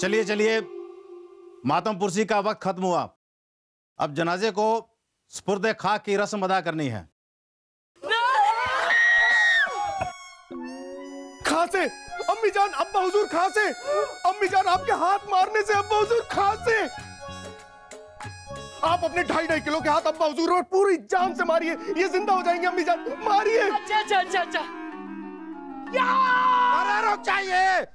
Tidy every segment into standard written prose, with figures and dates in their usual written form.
चलिए चलिए, मातम पुरसी का वक्त खत्म हुआ। अब जनाजे को सुपुर्द खाक की रस्म अदा करनी है। खांसे, अम्मी जान, अब्बा हुजूर खांसे। अम्मी जान, आपके हाथ मारने से अब्बा हुजूर खांसे। आप अपने 2.5 किलो के हाथ अब्बा हुजूर और पूरी जान से मारिए, ये जिंदा हो जाएंगे। अम्मी जान मारिए। अच्छा। अरे रुक जाइए,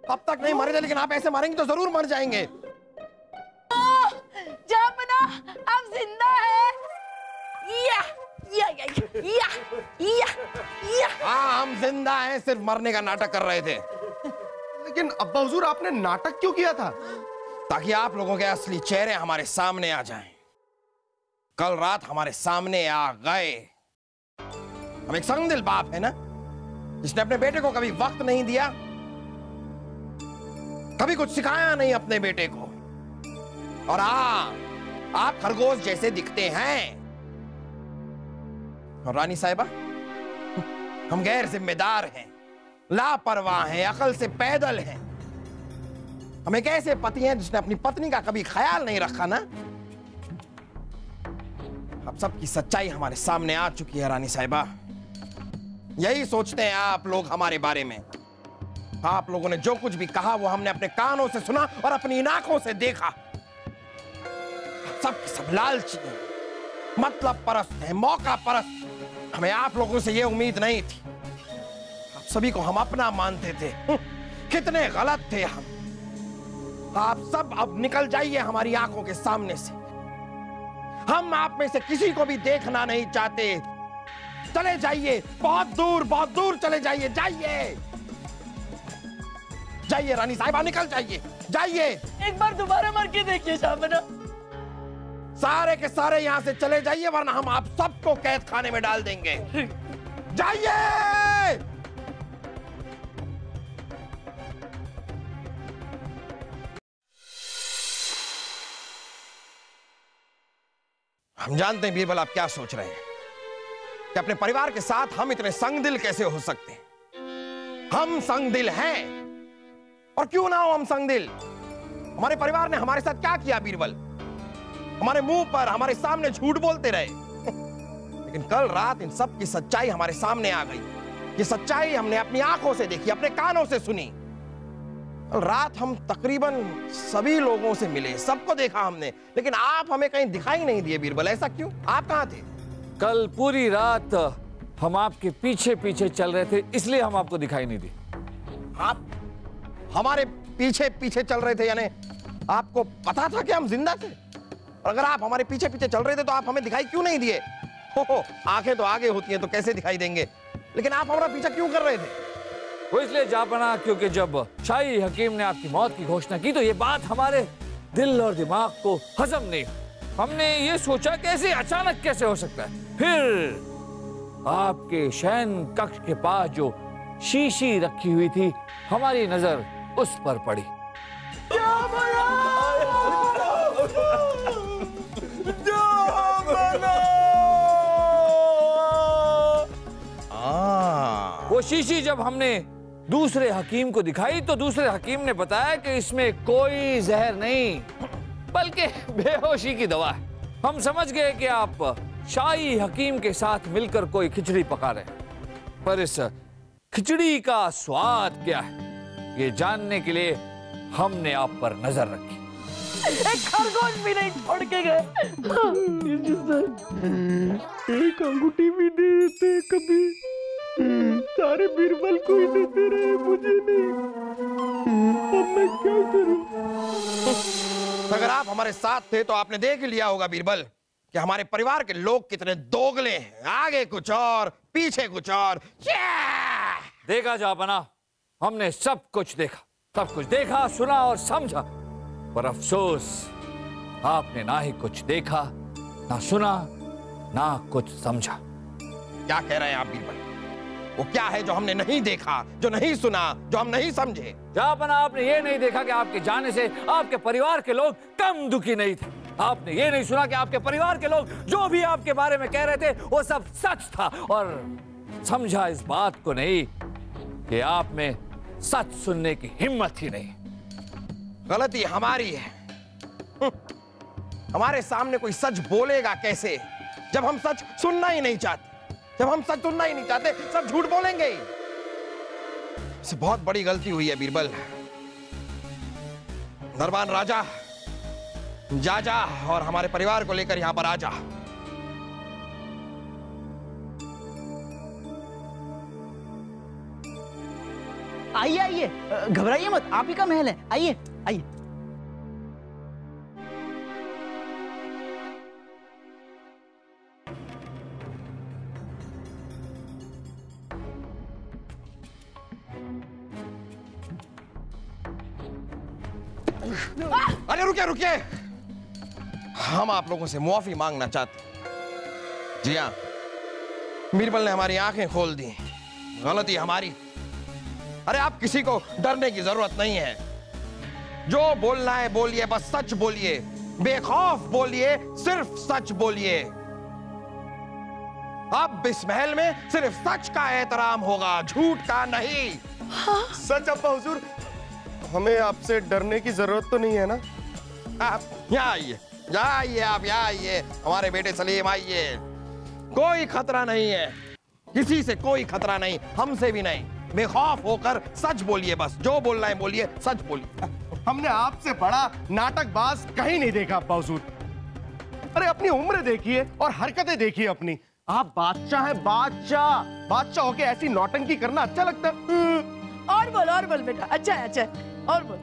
अब तक नहीं मरे थे, लेकिन आप ऐसे मारेंगे तो जरूर मर जाएंगे। जापना अब जिंदा है। या हाँ, हम जिंदा हैं, सिर्फ मरने का नाटक कर रहे थे। लेकिन अब्बा हुजूर, आपने नाटक क्यों किया था? ताकि आप लोगों के असली चेहरे हमारे सामने आ जाएं। कल रात हमारे सामने आ गए। हम एक संगदिल बाप है ना, जिसने अपने बेटे को कभी वक्त नहीं दिया, कभी कुछ सिखाया नहीं अपने बेटे को। और आप खरगोश जैसे दिखते हैं। और रानी साहिबा, हम गैर जिम्मेदार हैं, लापरवाह हैं, अकल से पैदल हैं। हम एक ऐसे पति हैं जिसने अपनी पत्नी का कभी ख्याल नहीं रखा ना। अब सबकी सच्चाई हमारे सामने आ चुकी है रानी साहिबा। यही सोचते हैं आप लोग हमारे बारे में। आप लोगों ने जो कुछ भी कहा वो हमने अपने कानों से सुना और अपनी आंखों से देखा। सब लालची हैं, मतलब परस्त हैं, मौका परस्त। हमें आप लोगों से ये उम्मीद नहीं थी। आप सभी को हम अपना मानते थे। कितने गलत थे हम। आप सब अब निकल जाइए हमारी आंखों के सामने से। हम आप में से किसी को भी देखना नहीं चाहते। चले जाइए, बहुत दूर चले जाइए। जाइए रानी साहिबा, निकल जाइए, जाइए। एक बार दोबारा मर के देखिए जापना। सारे के सारे यहां से चले जाइए, वरना हम आप सबको कैद खाने में डाल देंगे। जाइए। हम जानते हैं बीरबल आप क्या सोच रहे हैं कि अपने परिवार के साथ हम इतने संगदिल कैसे हो सकते हैं। हम संगदिल हैं, और क्यों ना हो हम संगदिल। हमारे परिवार ने हमारे साथ क्या किया बीरबल? हमारे मुंह पर, हमारे सामने झूठ बोलते रहे। लेकिन कल रात इन सब की सच्चाई हमारे सामने आ गई। ये सच्चाई हमने अपनी आंखों से देखी, अपने कानों से सुनी। कल रात हम तकरीबन सभी लोगों से मिले, सबको देखा हमने, लेकिन आप हमें कहीं दिखाई नहीं दिए बीरबल। ऐसा क्यों? आप कहां थे? कल पूरी रात हम आपके पीछे पीछे चल रहे थे, इसलिए हम आपको दिखाई नहीं दी। आप हमारे पीछे पीछे चल रहे थे, यानी आपको पता था कि हम जिंदा थे? और अगर आप हमारे पीछे पीछे चल रहे थे तो आप हमें दिखाई क्यों नहीं दिए? हो, आंखें तो आगे होती हैं तो कैसे दिखाई देंगे, लेकिन आप हमारा पीछा क्यों कर रहे थे? वो इसलिए जापना, क्योंकि जब शाही हकीम ने आपकी मौत की घोषणा की तो ये बात हमारे दिल और दिमाग को हजम नहीं। हमने ये सोचा कि ऐसे अचानक कैसे हो सकता है। फिर आपके शयन कक्ष के पास जो शीशी रखी हुई थी, हमारी नजर उस पर पड़ी। वो शीशी जब हमने दूसरे हकीम को दिखाई तो दूसरे हकीम ने बताया कि इसमें कोई जहर नहीं, बल्कि बेहोशी की दवा है। हम समझ गए कि आप शाही हकीम के साथ मिलकर कोई खिचड़ी पका रहे हैं, पर इस खिचड़ी का स्वाद क्या है ये जानने के लिए हमने आप पर नजर रखी। एक खरगोश भी नहीं छोड़ के गए। एक अंगूठी भी दे देते कभी, सारे बीरबल को ही देते रहे, मुझे नहीं। अब मैं क्या करूं? अगर आप हमारे साथ थे तो आपने देख लिया होगा बीरबल कि हमारे परिवार के लोग कितने दोगले हैं। आगे कुछ और, पीछे कुछ और। देखा जापना, हमने सब कुछ देखा, सब कुछ देखा, सुना और समझा, पर अफसोस आपने ना ही कुछ देखा, ना सुना, ना कुछ समझा। क्या कह रहे हैं आप बीरबल? वो क्या है जो हमने नहीं देखा, जो नहीं सुना, जो हम नहीं समझे? जापना, आपने ये नहीं देखा कि आपके जाने से आपके परिवार के लोग कम दुखी नहीं थे। आपने ये नहीं सुना कि आपके परिवार के लोग जो भी आपके बारे में कह रहे थे वो सब सच था। और समझा इस बात को नहीं कि आप में सच सुनने की हिम्मत ही नहीं। गलती हमारी है। हमारे सामने कोई सच बोलेगा कैसे जब हम सच सुनना ही नहीं चाहते? जब हम सच सुनना ही नहीं चाहते सब झूठ बोलेंगे ही। इससे बहुत बड़ी गलती हुई है बीरबल। दरबान राजा, जा और हमारे परिवार को लेकर यहां पर आ जा। आइए आइए, घबराइए मत, आप ही का महल है, आइए आइए। अरे रुकिए रुकिए, हम आप लोगों से मुआफी मांगना चाहते। जी हाँ, बीरबल ने हमारी आंखें खोल दी, गलती हमारी। अरे आप किसी को डरने की जरूरत नहीं है। जो बोलना है बोलिए, बस सच बोलिए, बेखौफ बोलिए, सिर्फ सच बोलिए। अब इस महल में सिर्फ सच का एहतराम होगा, झूठ का नहीं। सच अब्बा हुजूर, हमें आपसे डरने की जरूरत तो नहीं है ना? आप यहाँ आइए, आप यहाँ आइए, हमारे बेटे सलीम आइए। कोई खतरा नहीं है, किसी से कोई खतरा नहीं, हमसे भी नहीं। बेखौफ होकर सच बोलिए, बस जो बोलना है बोलिए, सच बोलिए। हमने आपसे बड़ा नाटकबाज कहीं नहीं देखा अब्बा हुजूर। अरे अपनी उम्र देखिए और हरकतें देखिए अपनी। आप बादशाह हैं, बादशाह। बादशाह होके ऐसी नौटंकी करना अच्छा लगता है? और बोल बेटा, अच्छा है, और बोल।